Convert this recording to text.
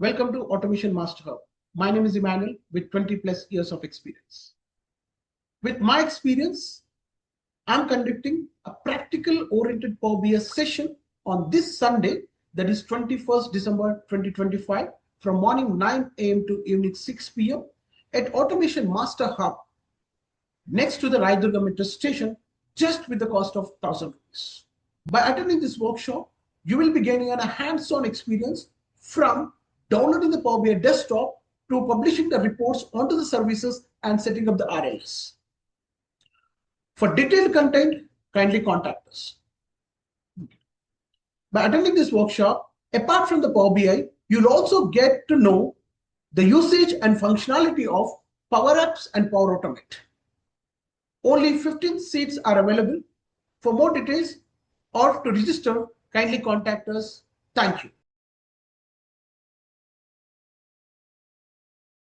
Welcome to Automation Master Hub. My name is Emmanuel with 20 plus years of experience. With my experience, I'm conducting a practical oriented Power BI session on this Sunday, that is 21st December 2025, from morning 9 a.m. to evening 6 p.m. at Automation Master Hub next to the Raidurg metro station, just with the cost of 1,000 rupees. By attending this workshop, you will be gaining a hands-on experience from downloading the Power BI desktop to publishing the reports onto the services and setting up the RLS. For detailed content, kindly contact us. By attending this workshop, apart from the Power BI, you'll also get to know the usage and functionality of Power Apps and Power Automate. Only 15 seats are available. For more details or to register, kindly contact us. Thank you.